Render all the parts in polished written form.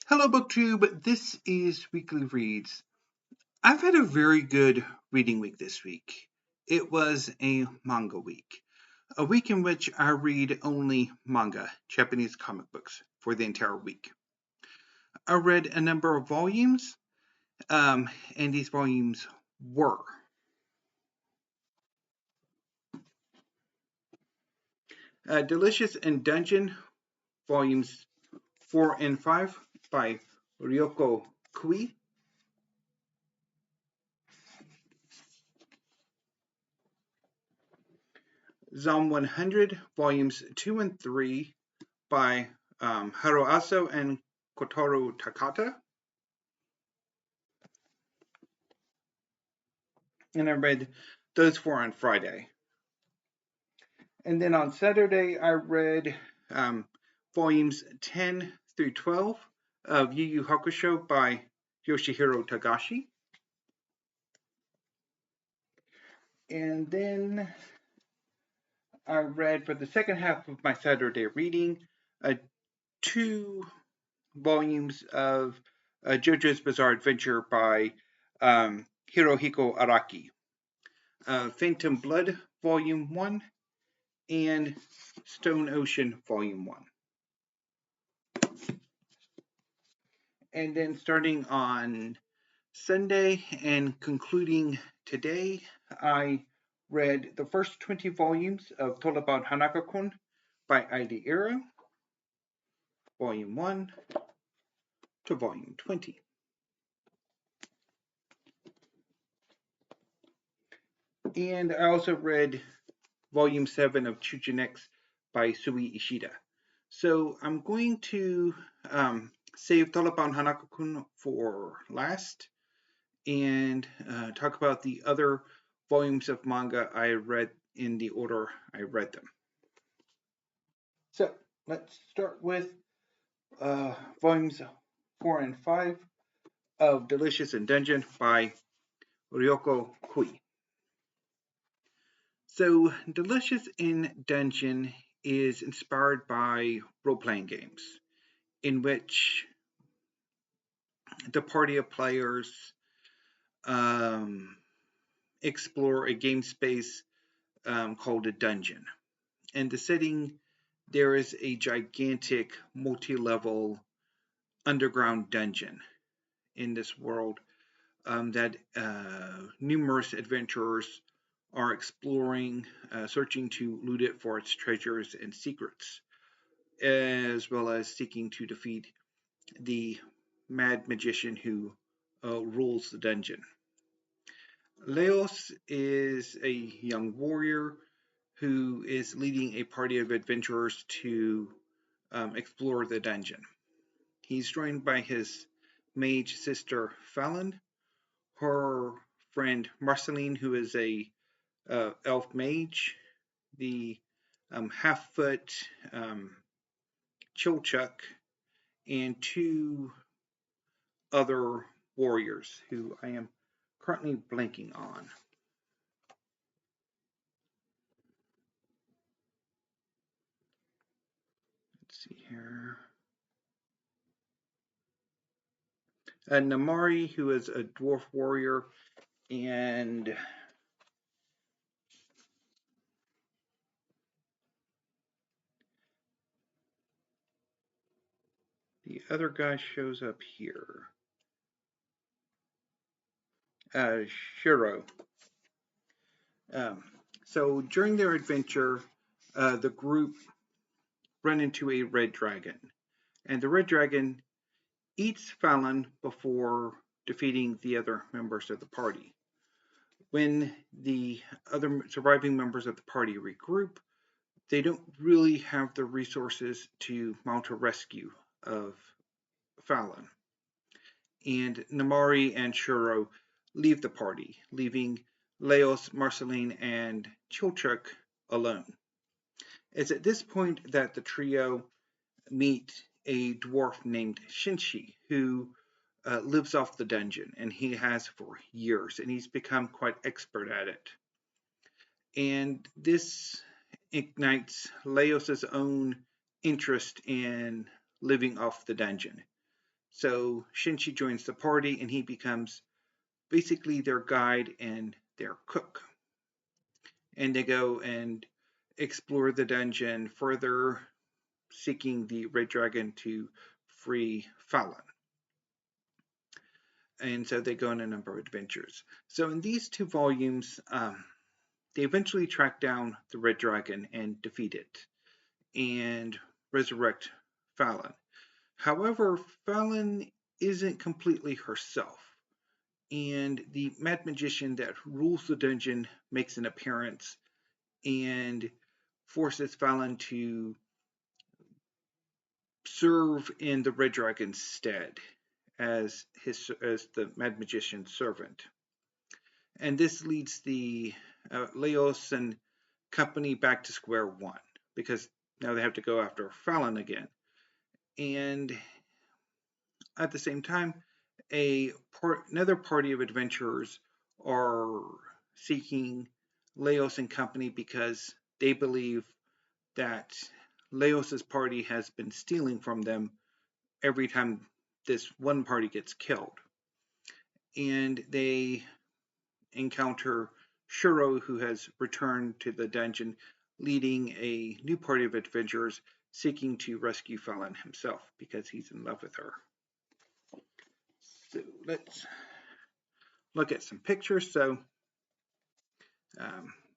Hello, BookTube. This is Weekly Reads. I've had a very good reading week this week. It was a manga week, a week in which I read only manga, Japanese comic books, for the entire week. I read a number of volumes, and these volumes were Delicious in Dungeon, volumes 4 and 5 by Ryoko Kui. Zom 100, volumes 2 and 3 by Haro and Kotaro Takata. And I read those 4 on Friday. And then on Saturday, I read volumes 10 through 12 of YuYu Hakusho by Yoshihiro Togashi. And then I read, for the second half of my Saturday reading, 2 volumes of JoJo's Bizarre Adventure by Hirohiko Araki. Phantom Blood, Volume 1, and Stone Ocean, Volume 1. And then starting on Sunday and concluding today, I read the first 20 volumes of Told About Hanako-kun by AidaIro, Volume 1 to Volume 20. And I also read Volume 7 of Choujin X by Sui Ishida. So I'm going to save Told About Hanako-kun for last and talk about the other volumes of manga I read in the order I read them. So let's start with volumes 4 and 5 of Delicious in Dungeon by Ryoko Kui. So Delicious in Dungeon is inspired by role-playing games in which the party of players explore a game space called a dungeon. In the setting, there is a gigantic multi-level underground dungeon in this world that numerous adventurers are exploring, searching to loot it for its treasures and secrets, as well as seeking to defeat the mad magician who rules the dungeon. Leos is a young warrior who is leading a party of adventurers to explore the dungeon. He's joined by his mage sister Fallon, her friend Marceline, who is a elf mage, the half-foot Chilchuck, and 2 other warriors who I am currently blanking on. Let's see here. Namari, who is a dwarf warrior, and the other guy shows up here. Shiro. So during their adventure, the group run into a red dragon, and the red dragon eats Fallon before defeating the other members of the party. When the other surviving members of the party regroup, they don't really have the resources to mount a rescue of Fallon. And Namari and Shuro leave the party, leaving Leos, Marceline, and Chilchuk alone. It's at this point that the trio meet a dwarf named Shinshi, who lives off the dungeon, and he has for years, and he's become quite expert at it. And this ignites Leos's own interest in living off the dungeon. So Shinji joins the party and he becomes basically their guide and their cook. And they go and explore the dungeon further, seeking the Red Dragon to free Fallon. And so they go on a number of adventures. So in these 2 volumes, they eventually track down the Red Dragon and defeat it and resurrect Fallon. However, Fallon isn't completely herself, and the mad magician that rules the dungeon makes an appearance and forces Fallon to serve in the Red Dragon's stead as the mad magician's servant. And this leads the Leos and company back to square one, because now they have to go after Fallon again. And at the same time, another party of adventurers are seeking Leos and company because they believe that Leos's party has been stealing from them every time this one party gets killed. And they encounter Shuro, who has returned to the dungeon, leading a new party of adventurers seeking to rescue Fallon himself because he's in love with her. So let's look at some pictures. So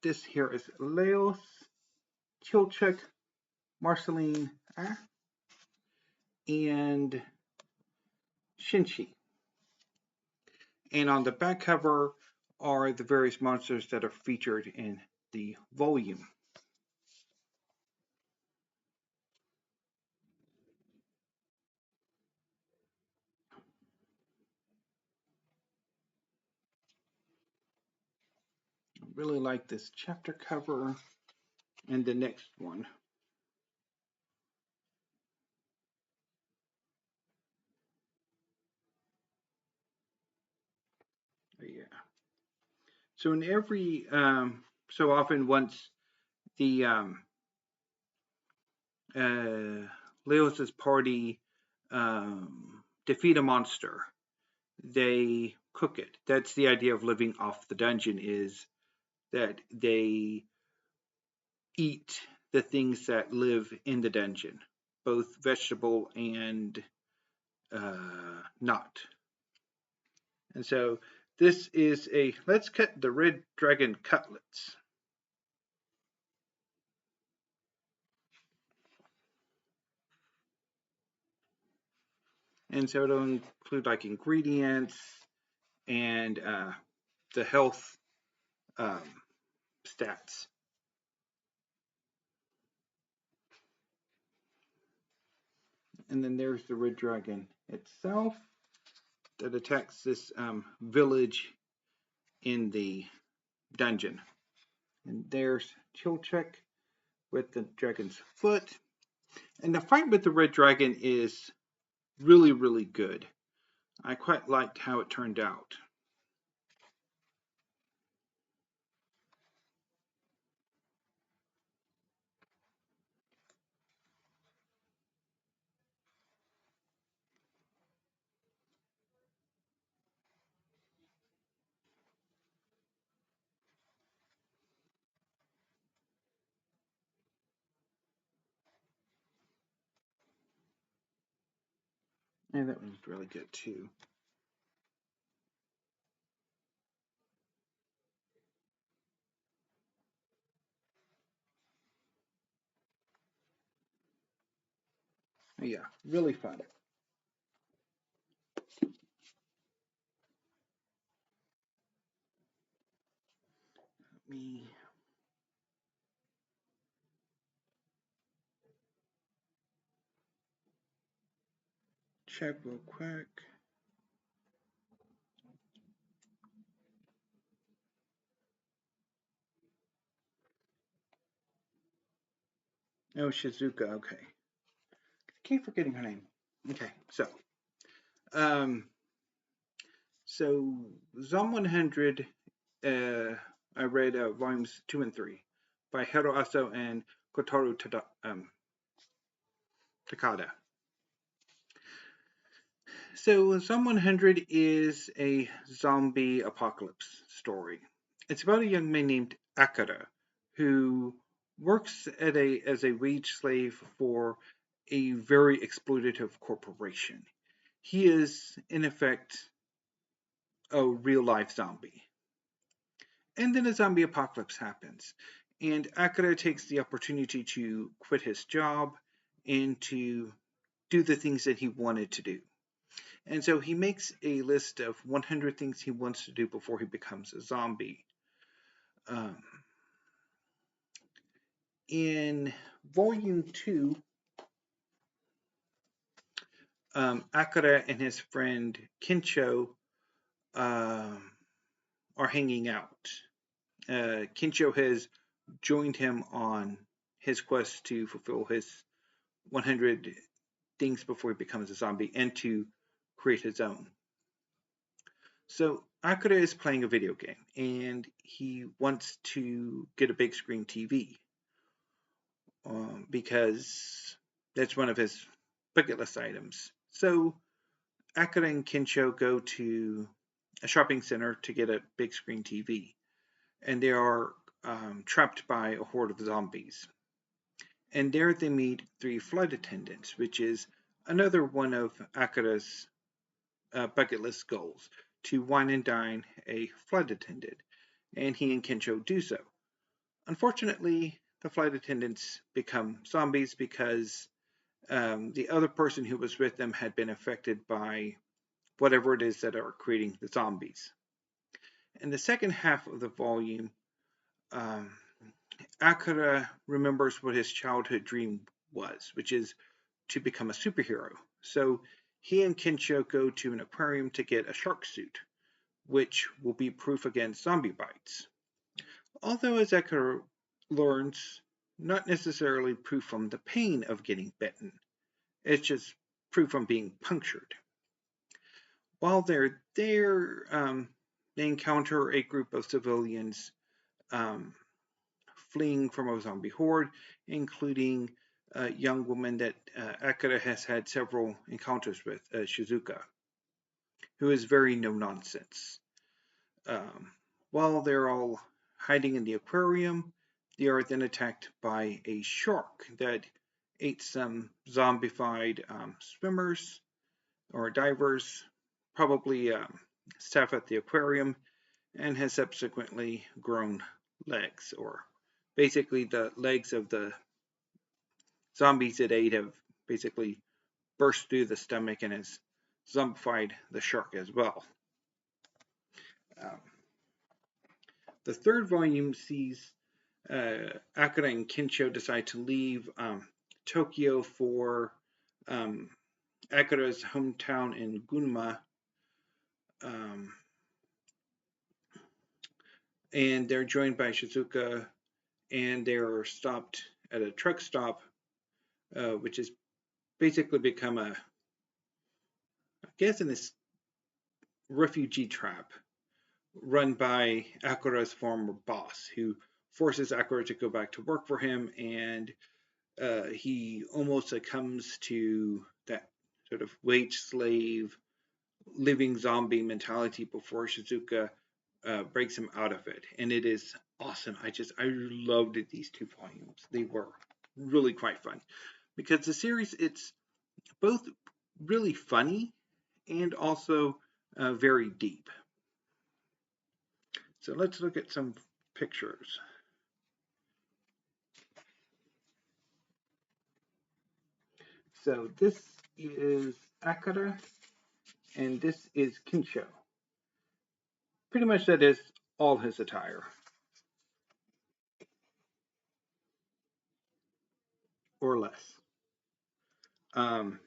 this here is Leos, Kilchuk, Marceline, and Shinji. And on the back cover are the various monsters that are featured in the volume. I really like this chapter cover and the next one. Yeah. So in every so often once the Leos's party defeat a monster, they cook it. That's the idea of living off the dungeon, is that they eat the things that live in the dungeon, both vegetable and not. And so this is let's cut the Red Dragon cutlets. And so it'll include like ingredients and the health stats. And then there's the Red Dragon itself that attacks this village in the dungeon. And there's Chilchek with the dragon's foot. And the fight with the Red Dragon is really, really good. I quite liked how it turned out. And that was really good too. Yeah, really fun. Let me check real quick. Oh, Shizuka, okay. I keep forgetting her name. Okay, so Zom 100, I read volumes 2 and 3 by Haro Aso and Kotaro Takata. So, Zom 100 is a zombie apocalypse story. It's about a young man named Akira who works as a wage slave for a very exploitative corporation. He is, in effect, a real life zombie. And then a zombie apocalypse happens. And Akira takes the opportunity to quit his job and to do the things that he wanted to do. And so he makes a list of 100 things he wants to do before he becomes a zombie. Um, in volume 2, Akira and his friend Kincho are hanging out. Kincho has joined him on his quest to fulfill his 100 things before he becomes a zombie and to create his own. So Akira is playing a video game and he wants to get a big screen TV because that's one of his bucket list items. So Akira and Kincho go to a shopping center to get a big screen TV, and they are trapped by a horde of zombies. And there they meet 3 flight attendants, which is another one of Akira's bucket list goals, to wine and dine a flight attendant, and he and Kincho do so. Unfortunately, the flight attendants become zombies because the other person who was with them had been affected by whatever it is that are creating the zombies. In the second half of the volume, Akira remembers what his childhood dream was, which is to become a superhero. So he and Kincho go to an aquarium to get a shark suit, which will be proof against zombie bites. Although, as Akira learns, not necessarily proof from the pain of getting bitten. It's just proof from being punctured. While they're there, they encounter a group of civilians fleeing from a zombie horde, including a young woman that Akira has had several encounters with, Shizuka, who is very no-nonsense. While they're all hiding in the aquarium, they are then attacked by a shark that ate some zombified swimmers or divers, probably staff at the aquarium, and has subsequently grown legs, or basically the legs of the zombies it ate have basically burst through the stomach and has zombified the shark as well. The third volume sees Akira and Kincho decide to leave Tokyo for Akira's hometown in Gunma, and they're joined by Shizuka, and they're stopped at a truck stop, which has basically become a, I guess, in this refugee trap run by Akira's former boss, who forces Akira to go back to work for him, and he almost succumbs to that sort of wage slave, living zombie mentality before Shizuka breaks him out of it. And it is awesome. I loved these 2 volumes. They were really quite fun because the series, it's both really funny and also very deep. So let's look at some pictures. So this is Akira, and this is Kincho. Pretty much that is all his attire. Or less. So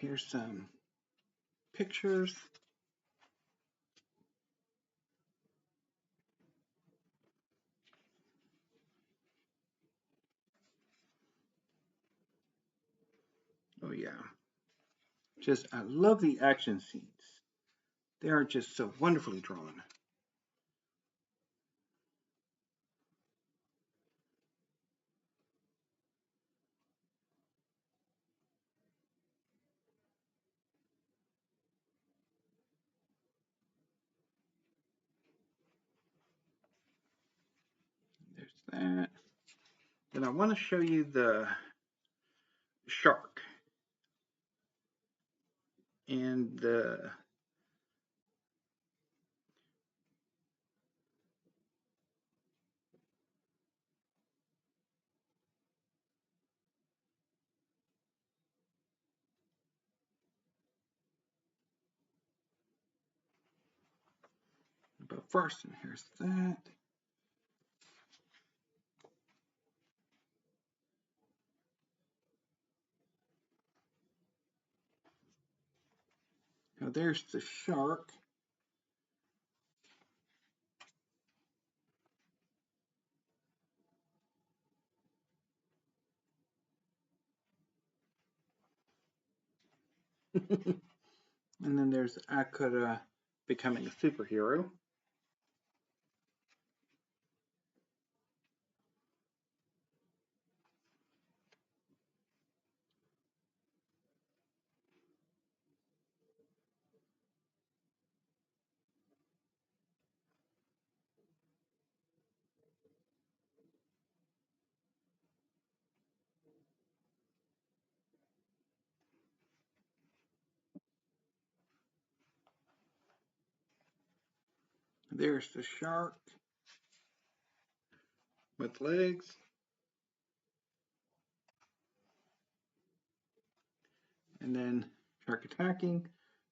here's some pictures. Oh yeah. I love the action scenes. They are just so wonderfully drawn. And I want to show you the shark and the but first, and here's that. Now there's the shark. And then there's Akira becoming a superhero. There's the shark with legs. And then shark attacking.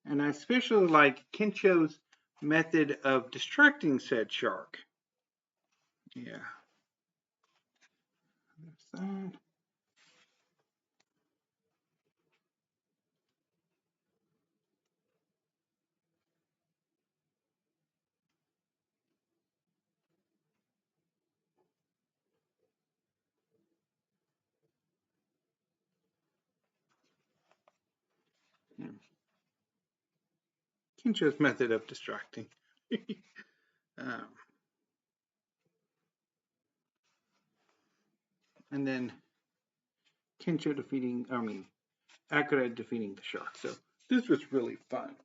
And I especially like Kensho's method of distracting said shark. Yeah. There's that. Yeah. Kensho's method of distracting. um, and then Kensho defeating, Akira defeating the shark. So this was really fun.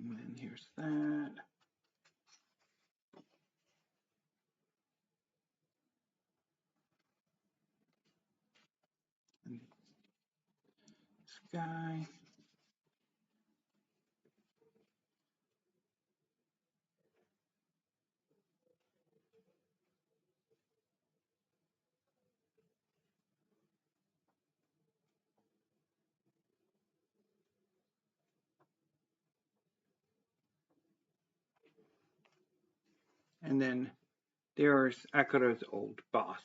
And then here's that. And this guy. And then there's Akira's old boss.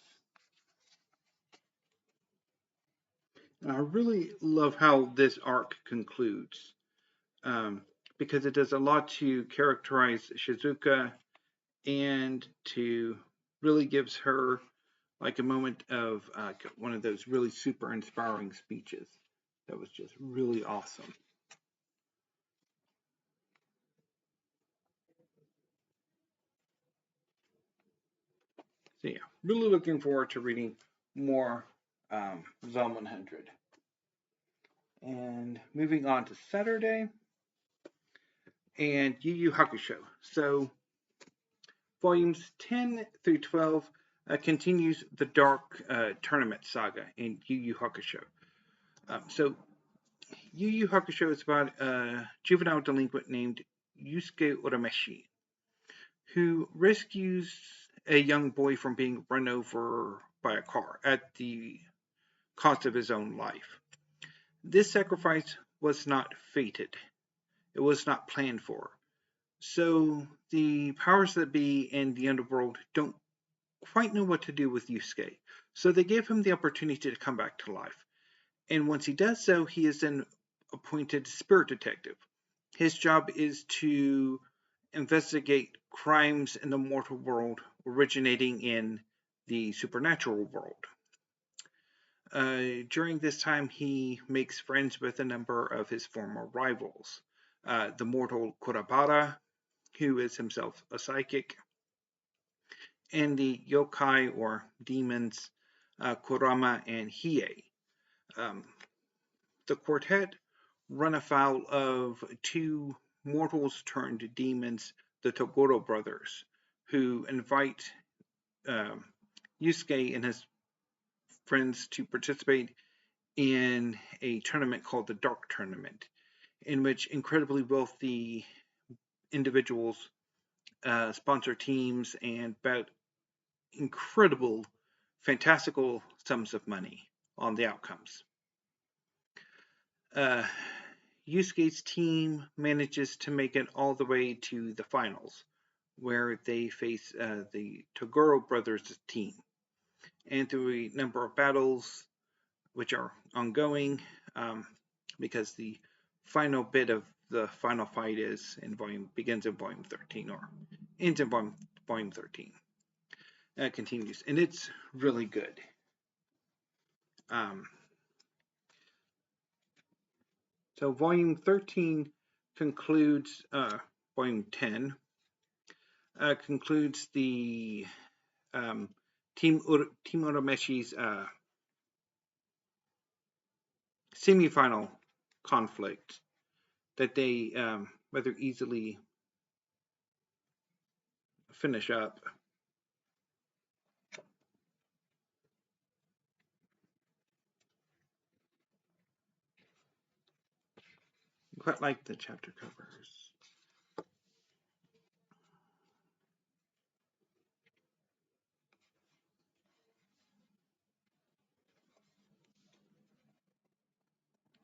And I really love how this arc concludes, because it does a lot to characterize Shizuka and to really gives her like a moment of one of those really super inspiring speeches that was just really awesome. So yeah, really looking forward to reading more Zom 100. And moving on to Saturday and Yu Yu Hakusho. So volumes 10 through 12 continues the Dark Tournament saga in Yu Yu Hakusho. So Yu Yu Hakusho is about a juvenile delinquent named Yusuke Urameshi, who rescues a young boy from being run over by a car at the cost of his own life. This sacrifice was not fated. It was not planned for. So the powers that be in the underworld don't quite know what to do with Yusuke. So they give him the opportunity to come back to life. And once he does so, he is then appointed spirit detective. His job is to investigate crimes in the mortal world originating in the supernatural world. During this time, he makes friends with a number of his former rivals. The mortal Kurabara, who is himself a psychic, and the yokai or demons Kurama and Hiei. The quartet run afoul of two mortals turned demons, the Togoro brothers, who invite Yusuke and his friends to participate in a tournament called the Dark Tournament, in which incredibly wealthy individuals sponsor teams and bet incredible, fantastical sums of money on the outcomes. Yusuke's team manages to make it all the way to the finals, where they face the Togoro brothers' team. And through a number of battles, which are ongoing, because the final bit of the final fight begins in volume 13 or ends in volume 13. Continues, and it's really good. So volume 13 concludes, volume 10 concludes the Team Urumeshi's semifinal conflict that they rather easily finish up. Quite like the chapter covers.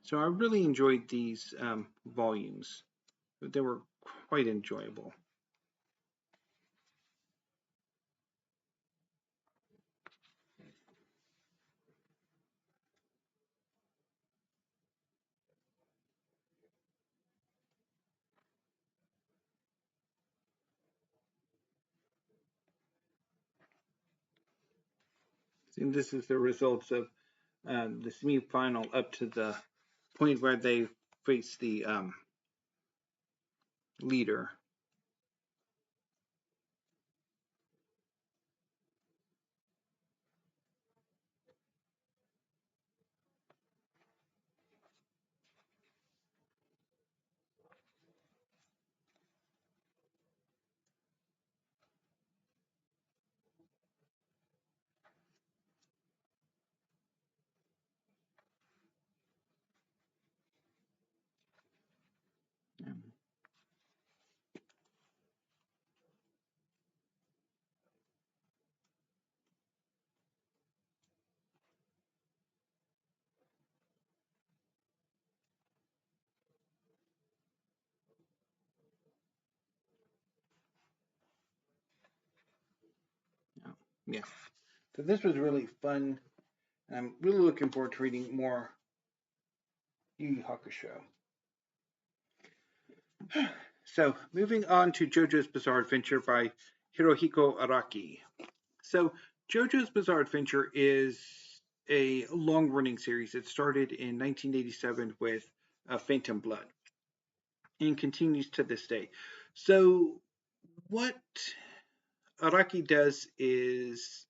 So I really enjoyed these volumes. They were quite enjoyable. And this is the results of the semi-final up to the point where they face the leader. Yeah. So this was really fun. I'm really looking forward to reading more Yu Yu Hakusho. So moving on to JoJo's Bizarre Adventure by Hirohiko Araki. So JoJo's Bizarre Adventure is a long-running series. It started in 1987 with Phantom Blood and continues to this day. So what Araki does is,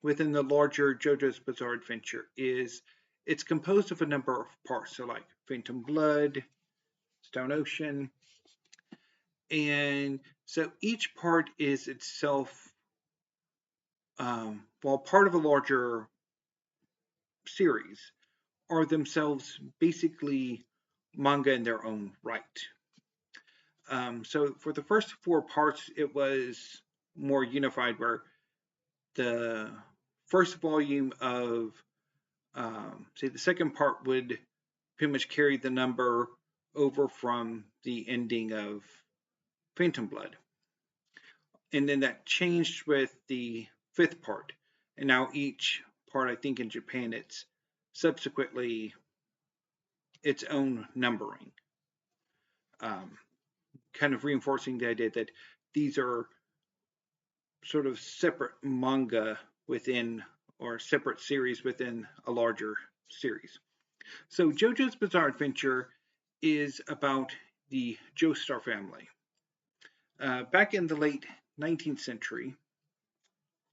within the larger JoJo's Bizarre Adventure, is it's composed of a number of parts. So like Phantom Blood, Stone Ocean, and so each part is itself, while part of a larger series, are themselves basically manga in their own right. So for the first four parts, it was more unified, where the first volume of, say, the second part would pretty much carry the number over from the ending of Phantom Blood. And then that changed with the fifth part. And now each part, I think in Japan, it's subsequently its own numbering. Kind of reinforcing the idea that these are sort of separate manga within, or separate series within a larger series. So JoJo's Bizarre Adventure is about the Joestar family. Back in the late 19th century,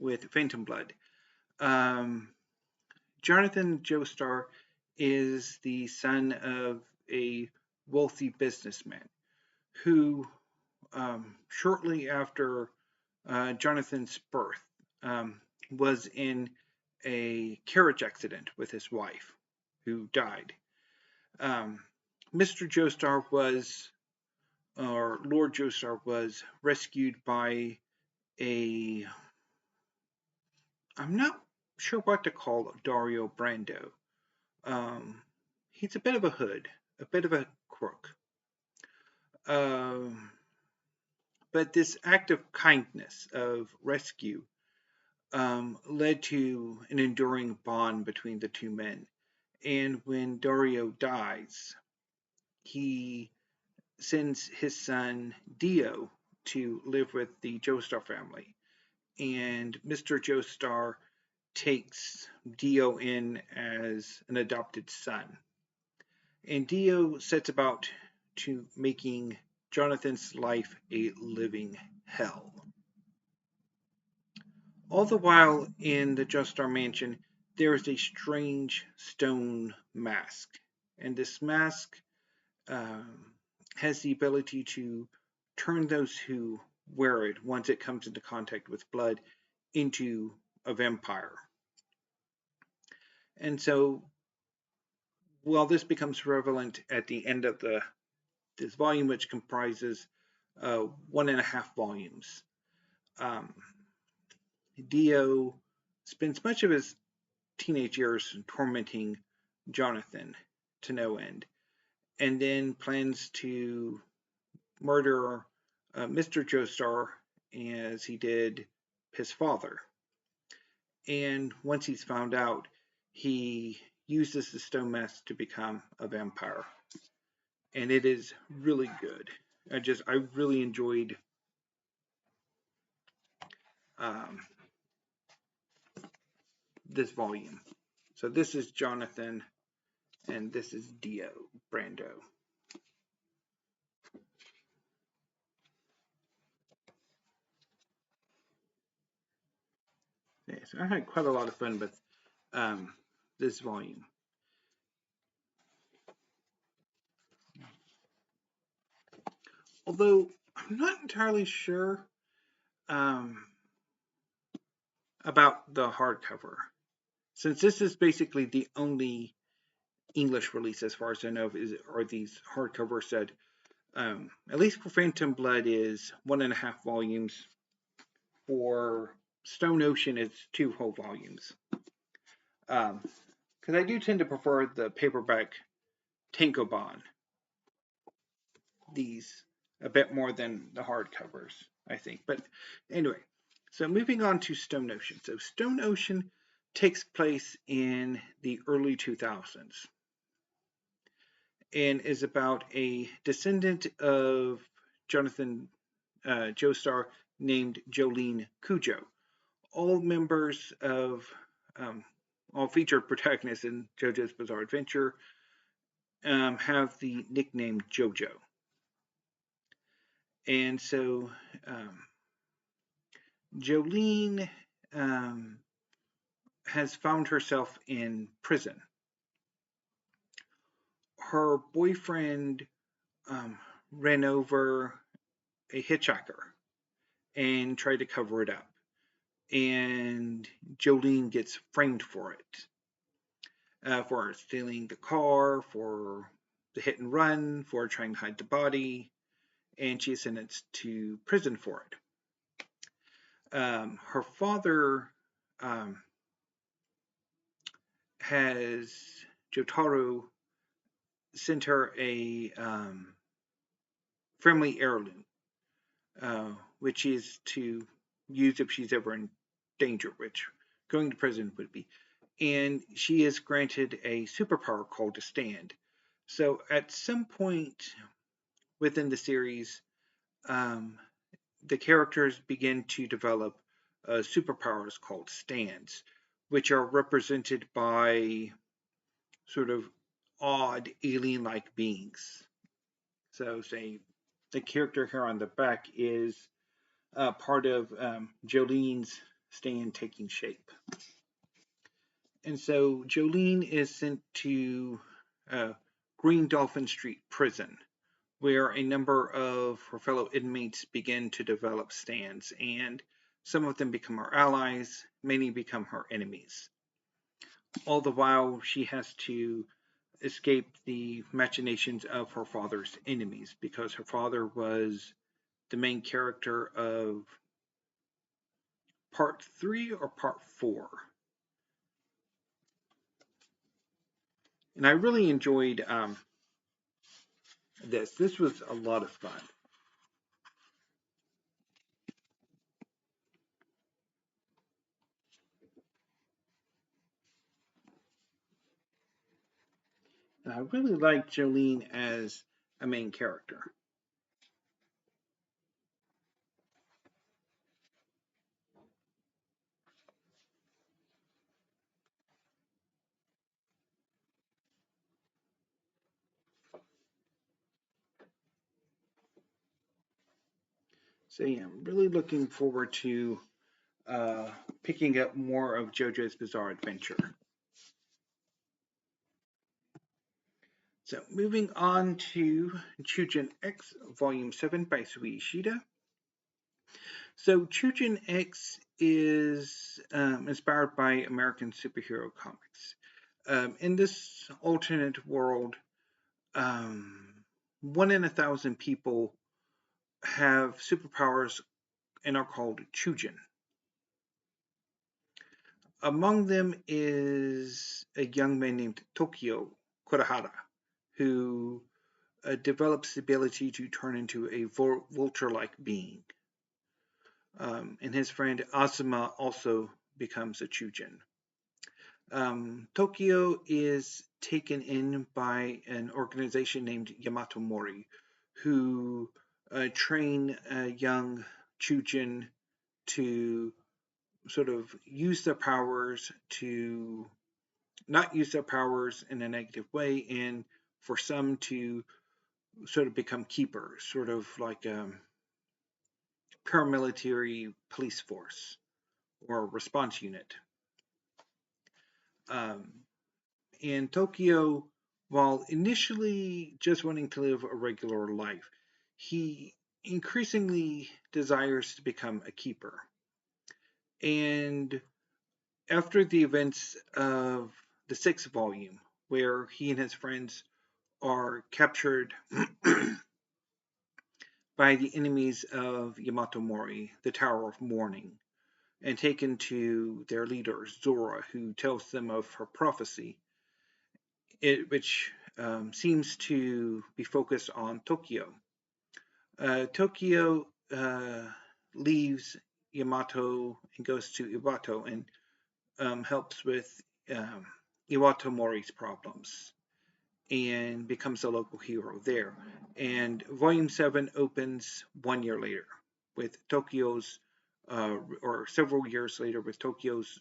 with Phantom Blood, Jonathan Joestar is the son of a wealthy businessman who, shortly after Jonathan's birth, was in a carriage accident with his wife, who died. Mr. Joestar was, or Lord Joestar was rescued by a, I'm not sure what to call Dario Brando. He's a bit of a hood, a bit of a crook. But this act of kindness, of rescue, led to an enduring bond between the two men. And when Dario dies, he sends his son Dio to live with the Joestar family. And Mr. Joestar takes Dio in as an adopted son. And Dio sets about to making Jonathan's life a living hell. All the while in the Joestar mansion, there is a strange stone mask. And this mask has the ability to turn those who wear it, once it comes into contact with blood, into a vampire. And so, while this becomes prevalent at the end of this volume, which comprises 1.5 volumes, Dio spends much of his teenage years tormenting Jonathan to no end, and then plans to murder Mr. Joestar as he did his father. And once he's found out, he uses the stone mask to become a vampire. And it is really good. I really enjoyed this volume. So this is Jonathan, and this is Dio Brando. Yeah, so I had quite a lot of fun with this volume. Although I'm not entirely sure about the hardcover, since this is basically the only English release, as far as I know, are these hardcover set. At least for Phantom Blood is 1.5 volumes. For Stone Ocean, it's 2 whole volumes. Because I do tend to prefer the paperback Tankobon, these, a bit more than the hardcovers, I think. But anyway, so moving on to Stone Ocean. So Stone Ocean takes place in the early 2000s and is about a descendant of Jonathan Joestar named Jolene Cujo. All members of, all featured protagonists in JoJo's Bizarre Adventure have the nickname JoJo. And so Jolene has found herself in prison. Her boyfriend ran over a hitchhiker and tried to cover it up. And Jolene gets framed for it. For stealing the car, for the hit and run, for trying to hide the body, and she is sentenced to prison for it. Her father has Jotaro sent her a family heirloom, which is to use if she's ever in danger, which going to prison would be. And she is granted a superpower called a stand. So at some point within the series, the characters begin to develop superpowers called stands, which are represented by sort of odd alien-like beings. So, say the character here on the back is part of Jolene's stand taking shape. And so Jolene is sent to Green Dolphin Street Prison, where a number of her fellow inmates begin to develop stands, and some of them become her allies, many become her enemies. All the while, she has to escape the machinations of her father's enemies, because her father was the main character of part 3 or part 4. And I really enjoyed this. This was a lot of fun. And I really like Jolene as a main character. So yeah, I'm really looking forward to uh, picking up more of JoJo's Bizarre Adventure. So moving on to Choujin X, Volume 7 by Sui Ishida. So Choujin X is inspired by American superhero comics. In this alternate world, um, 1 in 1,000 people have superpowers and are called Choujin. Among them is a young man named Tokyo Kurahara, who develops the ability to turn into a vulture-like being. And his friend Asuma also becomes a Choujin. Tokyo is taken in by an organization named Yamato Mori, who train young Choujin to sort of use their powers to not use their powers in a negative way, and for some to sort of become keepers, sort of like a paramilitary police force or response unit. Um, and Tokyo, while initially just wanting to live a regular life, he increasingly desires to become a keeper. And after the events of the 6th volume, where he and his friends are captured by the enemies of Yamato Mori, the Tower of Mourning, and taken to their leader, Zora, who tells them of her prophecy, which seems to be focused on Tokyo. Tokyo leaves Yamato and goes to Iwato and helps with Iwato Mori's problems and becomes a local hero there. And Volume 7 opens 1 year later with Tokyo's, or several years later, with Tokyo's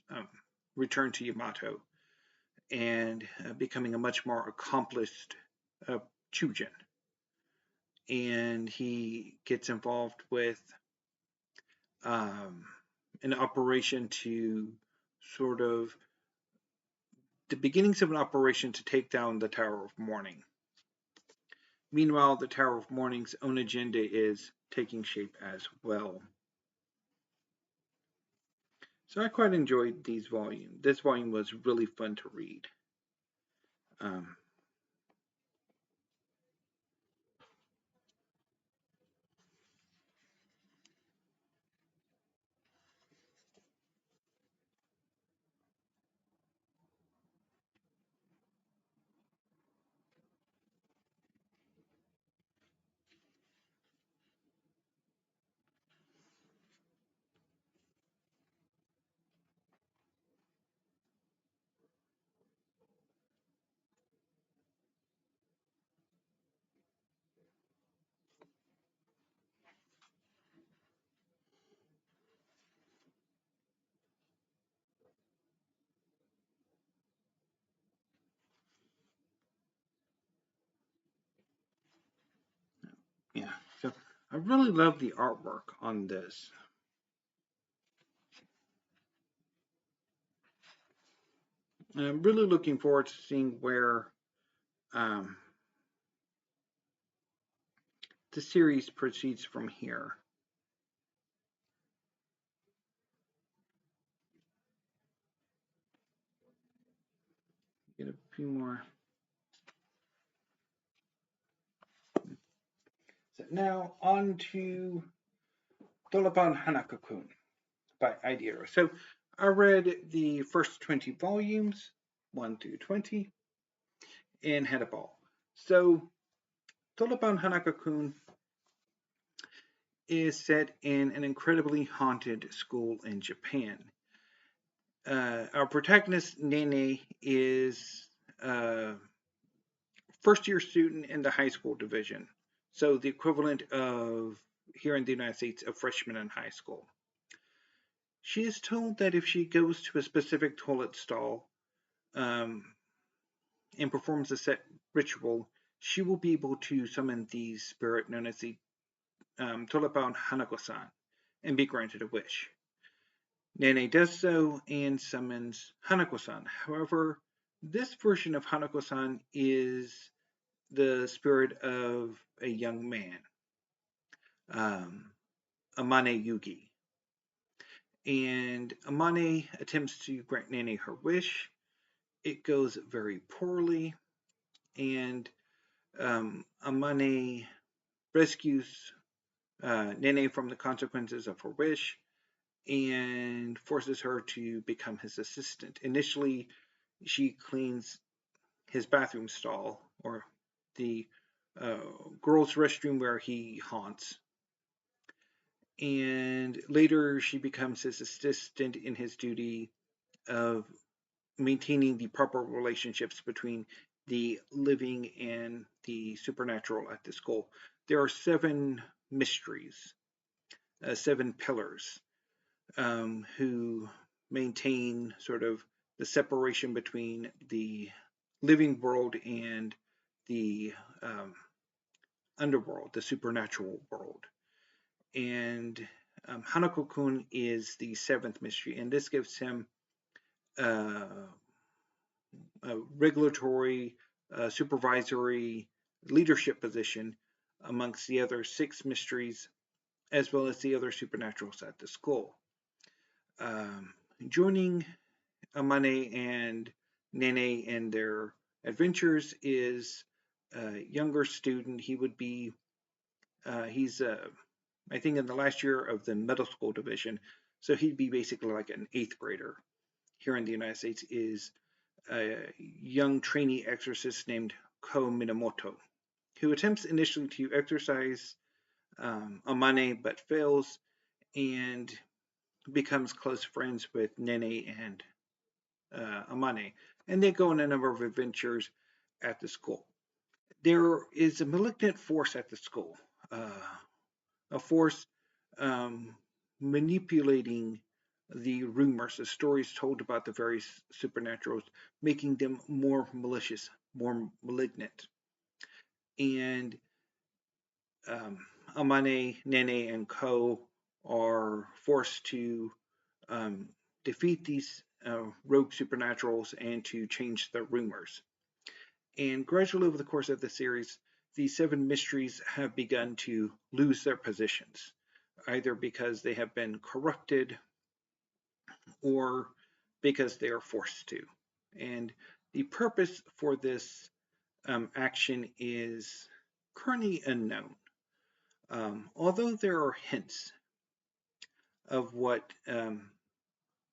return to Yamato and becoming a much more accomplished Choujin. And he gets involved with an operation to sort of the beginnings of an operation to take down the Tower of Mourning. Meanwhile, the Tower of Mourning's own agenda is taking shape as well. So I quite enjoyed these volumes. This volume was really fun to read. Um, yeah, so I really love the artwork on this. And I'm really looking forward to seeing where um, the series proceeds from here. Get a few more. So now on to Dolaban Hanako-kun by AidaIro. So I read the first 20 volumes, 1 through 20, and had a ball. So Dolaban Hanako-kun is set in an incredibly haunted school in Japan. Our protagonist, Nene, is a first year student in the high school division. So the equivalent of here in the United States, a freshman in high school. She is told that if she goes to a specific toilet stall um, and performs a set ritual, she will be able to summon the spirit known as the toilet-bound Hanako-san and be granted a wish. Nene does so and summons Hanako-san. However, this version of Hanako-san is the spirit of a young man, um, Amane Yugi. And Amane attempts to grant Nene her wish. It goes very poorly, and Amane rescues Nene from the consequences of her wish and forces her to become his assistant. Initially, she cleans his bathroom stall, or the girls' restroom where he haunts. And later, she becomes his assistant in his duty of maintaining the proper relationships between the living and the supernatural at the school. There are 7 mysteries, 7 pillars, who maintain sort of the separation between the living world and the underworld, the supernatural world. And Hanako-kun is the 7th mystery, and this gives him a regulatory, supervisory leadership position amongst the other 6 mysteries, as well as the other supernaturals at the school. Joining Amane and Nene and their adventures is a younger student. He would be, he's, I think, in the last year of the middle school division, so he'd be basically like an 8th grader. Here in the United States is a young trainee exorcist named Ko Minamoto, who attempts initially to exorcise Amane but fails and becomes close friends with Nene and Amane, and they go on a number of adventures at the school. There is a malignant force at the school, a force manipulating the rumors, the stories told about the various supernaturals, making them more malicious, more malignant. And Amane, Nene, and Ko are forced to defeat these rogue supernaturals and to change the rumors. And gradually over the course of the series, the 7 mysteries have begun to lose their positions, either because they have been corrupted or because they are forced to. And the purpose for this action is currently unknown. Although there are hints of what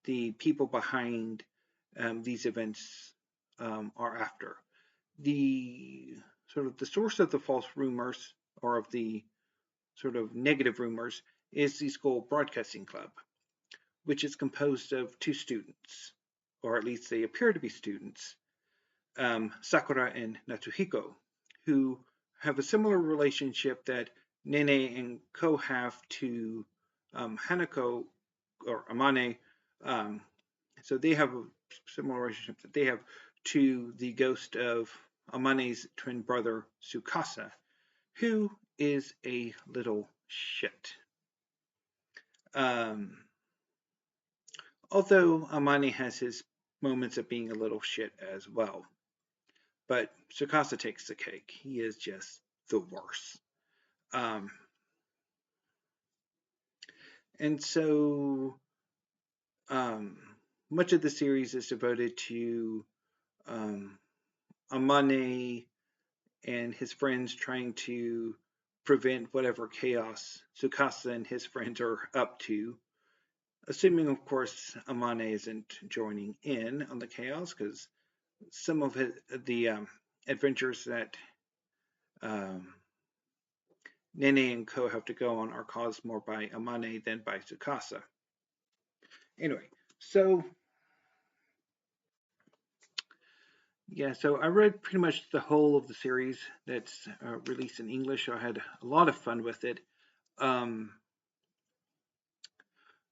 the people behind these events are after. The sort of the source of the false rumors, or of the sort of negative rumors, is the school broadcasting club, which is composed of 2 students, or at least they appear to be students, Sakura and Natsuhiko, who have a similar relationship that Nene and Ko have to Hanako or Amane. So they have a similar relationship that they have to the ghost of Amane's twin brother Tsukasa, who is a little shit. Although Amane has his moments of being a little shit as well. But Tsukasa takes the cake. He is just the worst. Um, and so um, much of the series is devoted to um, Amane and his friends trying to prevent whatever chaos Tsukasa and his friends are up to. Assuming, of course, Amane isn't joining in on the chaos, because some of the adventures that um, Nene and Co have to go on are caused more by Amane than by Tsukasa. Anyway, so yeah, so I read pretty much the whole of the series that's released in English. So I had a lot of fun with it. Um,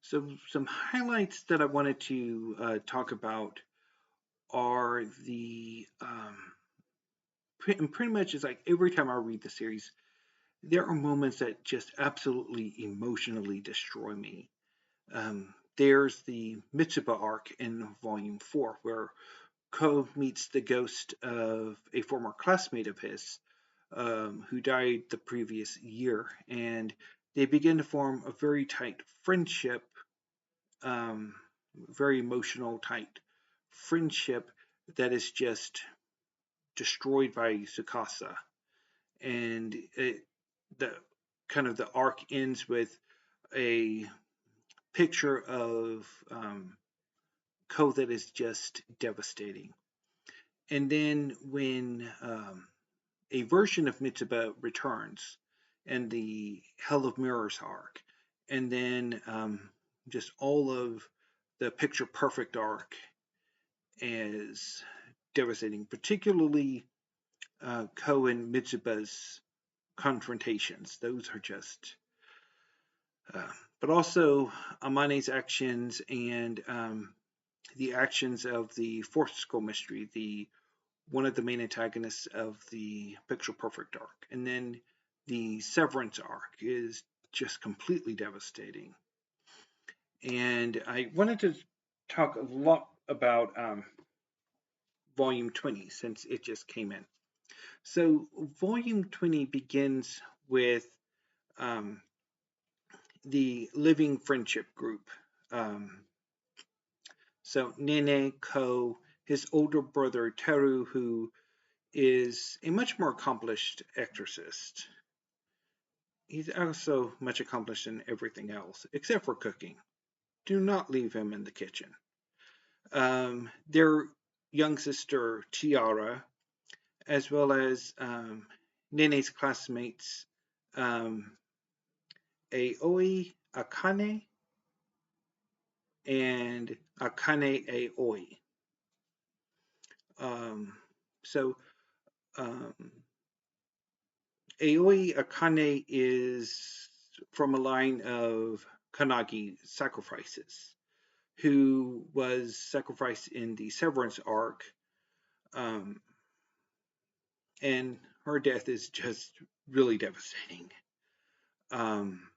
so some highlights that I wanted to talk about are pretty much it's like every time I read the series, there are moments that just absolutely emotionally destroy me. There's the Mitsuba arc in Volume 4, where Ko meets the ghost of a former classmate of his who died the previous year, and they begin to form a very tight friendship, um, very emotional, tight friendship that is just destroyed by Tsukasa. And the kind of the arc ends with a picture of Ko that is just devastating. And then when a version of Mitsuba returns and the Hell of Mirrors arc, and then just all of the Picture Perfect arc is devastating, particularly Ko and Mitsuba's confrontations. Those are just, but also Amane's actions and the actions of the Fourth School Mystery, the one of the main antagonists of the Picture Perfect arc. And then the Severance arc is just completely devastating. And I wanted to talk a lot about Volume 20 since it just came in. So, Volume 20 begins with um, the Living Friendship Group. Um, so, Nene, Ko, his older brother Teru, who is a much more accomplished exorcist. He's also much accomplished in everything else, except for cooking. Do not leave him in the kitchen. Their young sister, Tiara, as well as Nene's classmates, um, Aoi Akane and Akane Aoi. Um, so, um, Aoi Akane is from a line of Kanagi sacrifices, who was sacrificed in the Severance arc, um, and her death is just really devastating. Um,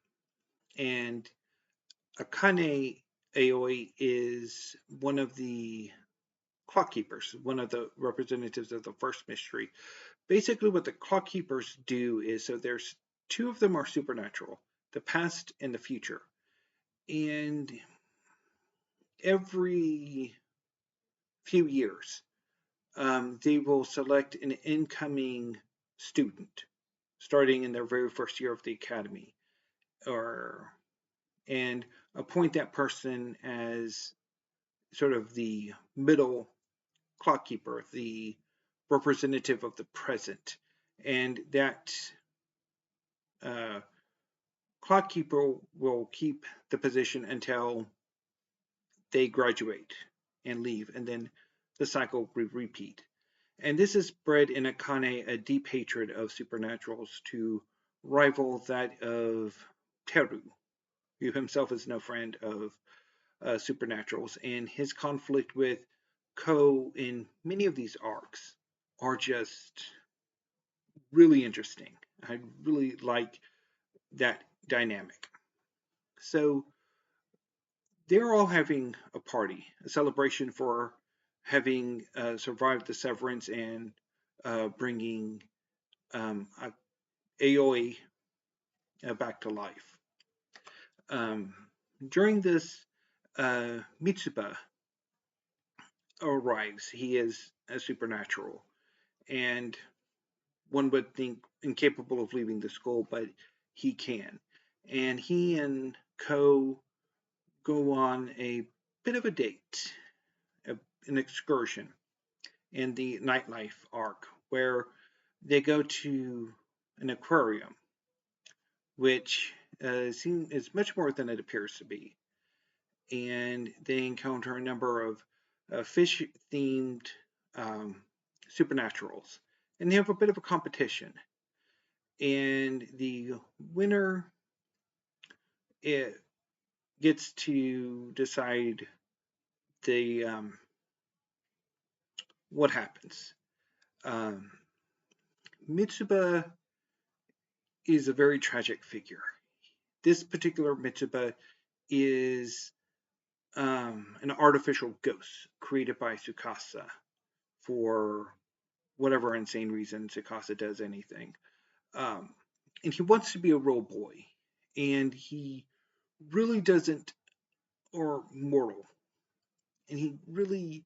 and Akane Aoi is one of the clock keepers, one of the representatives of the first mystery. Basically, what the clock keepers do is so there's two of them are supernatural, the past and the future. And every few years, they will select an incoming student starting in their very first year of the academy, or and appoint that person as sort of the middle clock keeper, the representative of the present, and that uh, clock keeper will keep the position until they graduate and leave, and then the cycle will repeat. And this has bred in Akane a deep hatred of supernaturals to rival that of Teru, who himself is no friend of supernaturals, and his conflict with Ko in many of these arcs are just really interesting. I really like that dynamic. So they're all having a party, a celebration for having survived the severance and bringing Aoi back to life. During this, Mitsuba arrives. He is a supernatural, and one would think incapable of leaving the school, but he can. And he and Ko go on a bit of a date, an excursion in the nightlife arc, where they go to an aquarium, which is much more than it appears to be. And they encounter a number of fish-themed supernaturals, and they have a bit of a competition. And the winner gets to decide the what happens. Mitsuba is a very tragic figure. This particular Mitsuba is an artificial ghost created by Tsukasa for whatever insane reason Tsukasa does anything. And he wants to be a real boy, and he really doesn't, or mortal, and he really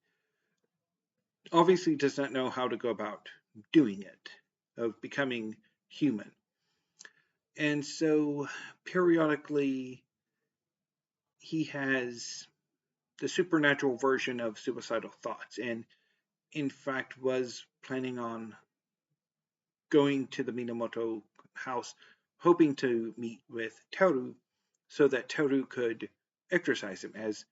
obviously does not know how to go about doing it, of becoming human. And so periodically he has the supernatural version of suicidal thoughts, and in fact was planning on going to the Minamoto house, hoping to meet with Teru so that Teru could exorcise him, as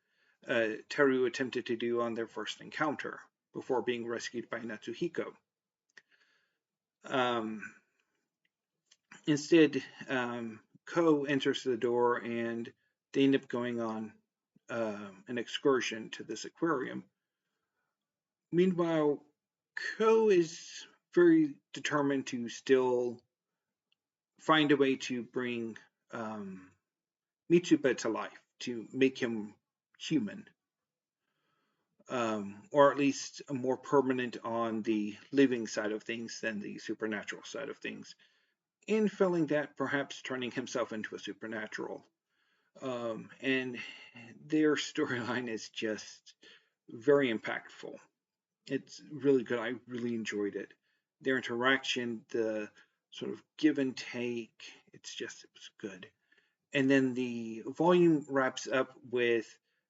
Teru attempted to do on their first encounter before being rescued by Natsuhiko. Instead, Ko enters the door, and they end up going on an excursion to this aquarium. Meanwhile, Ko is very determined to still find a way to bring Mitsuba to life, to make him human, or at least more permanent on the living side of things than the supernatural side of things. In failing that, perhaps turning himself into a supernatural. And their storyline is just very impactful. It's really good. I really enjoyed it. Their interaction, the sort of give and take, it was good. And then the volume wraps up with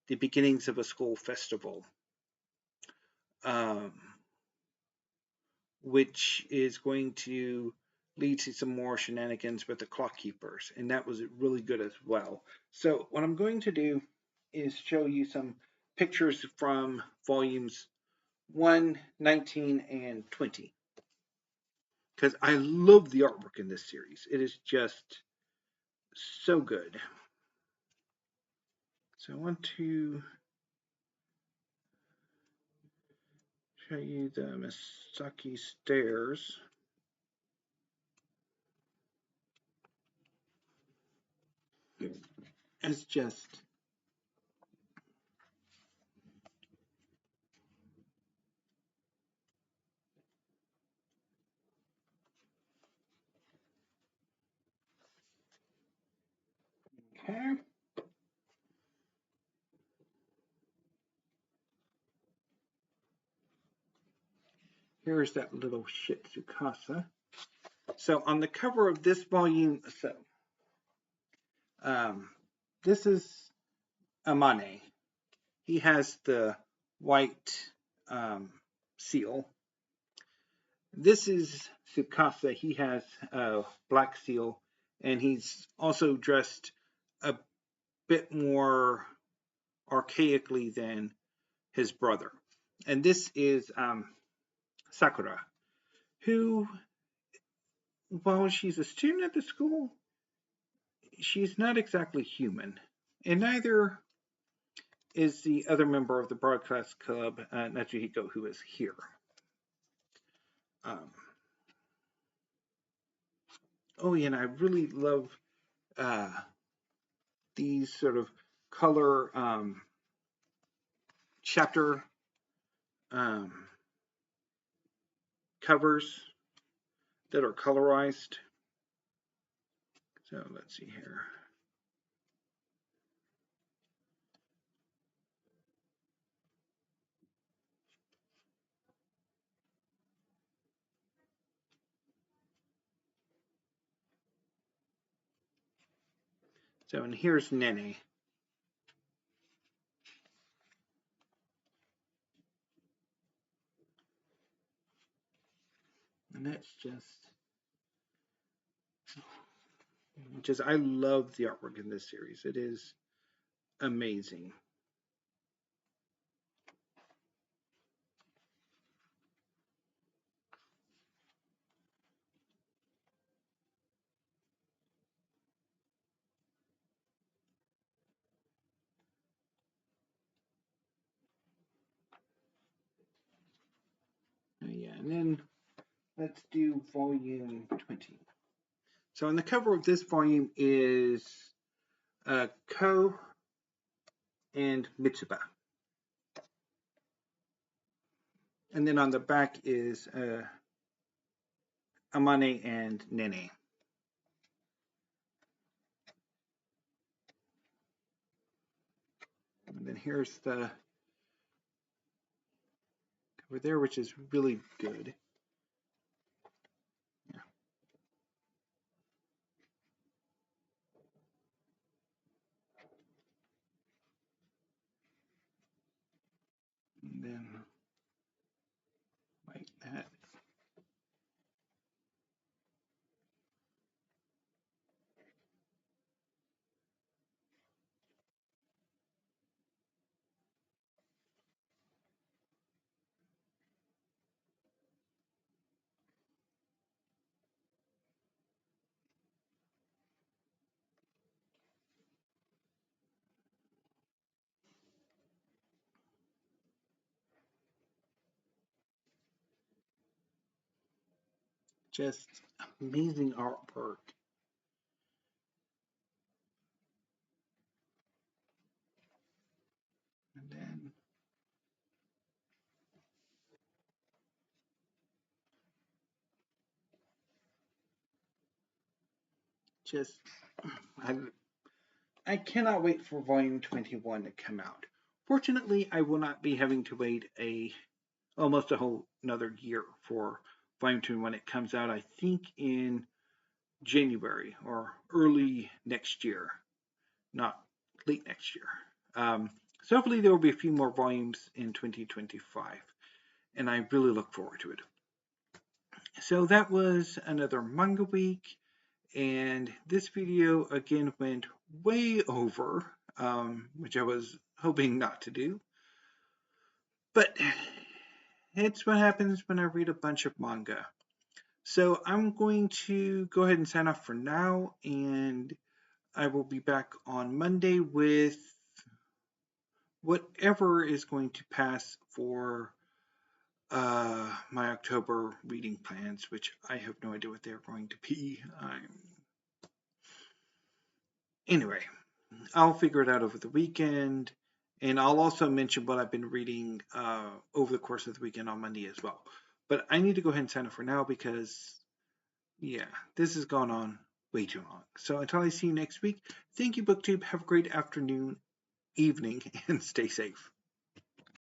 the beginnings of a school festival, which is going to lead to some more shenanigans with the clock keepers, and that was really good as well. So what I'm going to do is show you some pictures from volumes 1, 19, and 20, because I love the artwork in this series. It is just so good. So I want to show you the Misaki stairs. It's just okay. Here's that little shit Tsukasa. So on the cover of this volume, this is Amane. He has the white seal. This is Tsukasa. He has a black seal, and he's also dressed a bit more archaically than his brother. And this is Sakura, who, while she's a student at the school, she's not exactly human, and neither is the other member of the broadcast club, Natsuhiko, who is here. Oh, yeah, and I really love these sort of color chapter covers that are colorized. So let's see here. So, and here's Nene. And that's just, I love the artwork in this series. It is amazing. Yeah, and then let's do volume 20. So on the cover of this volume is Ko and Mitsuba. And then on the back is Amane and Nene. And then here's the cover there, which is really good. Yeah. And then like that. Just amazing artwork. And then just I cannot wait for volume 21 to come out. Fortunately, I will not be having to wait almost a whole another year for volume 21 when it comes out. I think in January or early next year, not late next year. So hopefully there will be a few more volumes in 2025, and I really look forward to it. So that was another manga week, and this video again went way over, which I was hoping not to do, but it's what happens when I read a bunch of manga. So I'm going to go ahead and sign off for now, and I will be back on Monday with whatever is going to pass for my October reading plans, which I have no idea what they're going to be. Anyway, I'll figure it out over the weekend, and I'll also mention what I've been reading over the course of the weekend on Monday as well. But I need to go ahead and sign up for now because, yeah, this has gone on way too long. So until I see you next week, thank you, BookTube. Have a great afternoon, evening, and stay safe.